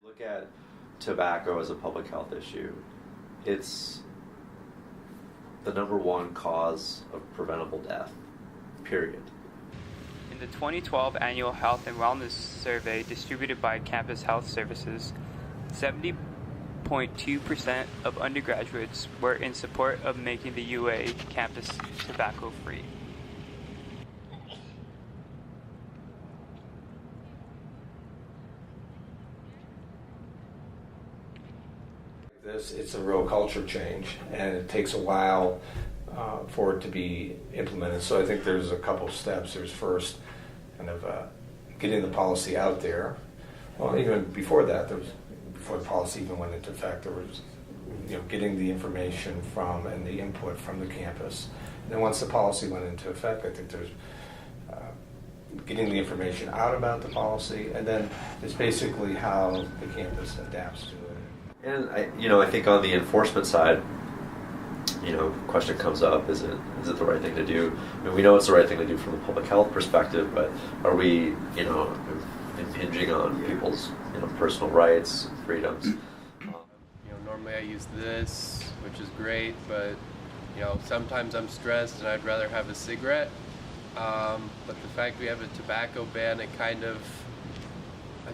Look at tobacco as a public health issue. It's the number one cause of preventable death, period. In the 2012 Annual Health and Wellness Survey distributed by Campus Health Services, 70.2% of undergraduates were in support of making the UA campus tobacco-free. It's a real culture change, and it takes a while for it to be implemented. So I think there's a couple of steps. There's first kind of getting the policy out there. Well, even before that, before the policy even went into effect, there was getting the information from and the input from the campus. And then once the policy went into effect, I think there's getting the information out about the policy, and then it's basically how the campus adapts to it. And I think on the enforcement side, question comes up: is it the right thing to do? I mean, we know it's the right thing to do from a public health perspective, but are we, impinging on people's, personal rights, freedoms? Normally I use this, which is great, but sometimes I'm stressed and I'd rather have a cigarette. But the fact we have a tobacco ban, I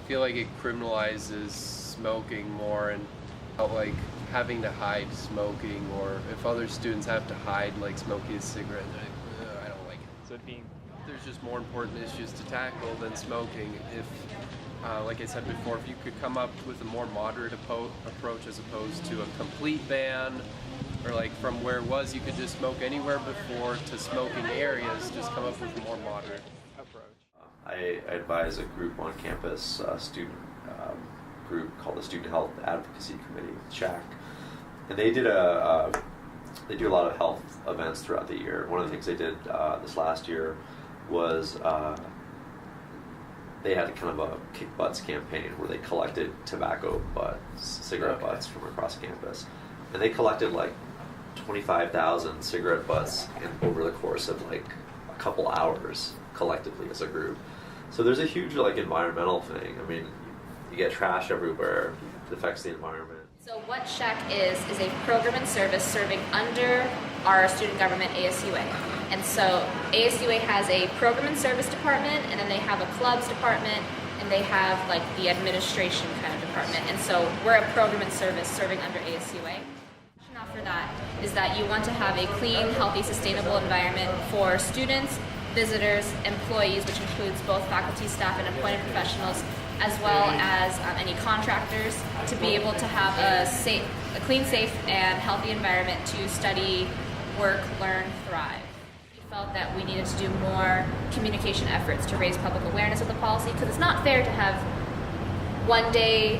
feel like it criminalizes smoking more, and like having to hide smoking, or if other students have to hide like smoking a cigarette, I don't like it. So There's just more important issues to tackle than smoking. If, like I said before, if you could come up with a more moderate approach as opposed to a complete ban, or like from where it was you could just smoke anywhere before to smoking areas, just come up with a more moderate approach. I advise a group on campus, student group called the Student Health Advocacy Committee, SHAC, and they do a lot of health events throughout the year. One of the things they did this last year was they had kind of a kick butts campaign where they collected tobacco butts, cigarette butts from across campus, and they collected like 25,000 cigarette butts over the course of like a couple hours collectively as a group. So there's a huge environmental thing. I mean, you get trash everywhere. It affects the environment. So what SHAC is a program and service serving under our student government, ASUA. And so ASUA has a program and service department, and then they have a clubs department, and they have the administration kind of department. And so we're a program and service serving under ASUA. For that is that you want to have a clean, healthy, sustainable environment for students, visitors, employees, which includes both faculty, staff, and appointed professionals, as well as any contractors, to be able to have a clean, safe, and healthy environment to study, work, learn, thrive. We felt that we needed to do more communication efforts to raise public awareness of the policy, because it's not fair to have one day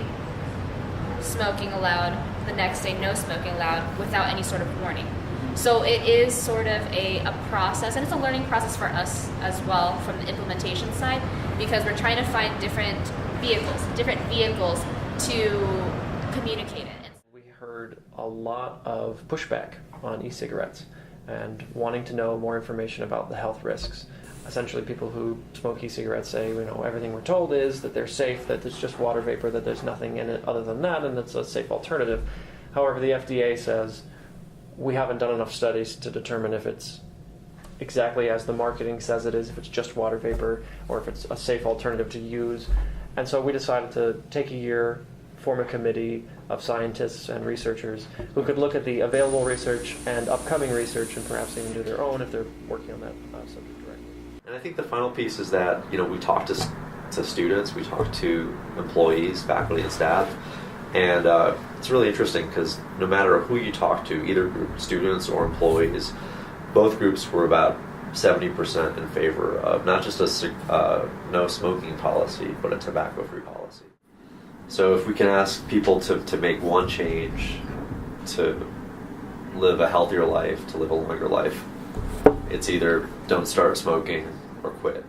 smoking allowed, the next day no smoking allowed, without any sort of warning. So it is sort of a process, and it's a learning process for us as well from the implementation side, because we're trying to find different vehicles to communicate it. We heard a lot of pushback on e-cigarettes and wanting to know more information about the health risks. Essentially, people who smoke e-cigarettes say, everything we're told is that they're safe, that it's just water vapor, that there's nothing in it other than that, and it's a safe alternative. However, the FDA says we haven't done enough studies to determine if it's exactly as the marketing says it is, if it's just water vapor, or if it's a safe alternative to use. And so we decided to take a year, form a committee of scientists and researchers who could look at the available research and upcoming research, and perhaps even do their own if they're working on that subject directly. And I think the final piece is that, we talk to students, we talk to employees, faculty, and staff, and it's really interesting because no matter who you talk to, either group, students or employees, both groups were about 70% in favor of not just a no smoking policy, but a tobacco-free policy. So if we can ask people to make one change, to live a healthier life, to live a longer life, it's either don't start smoking or quit.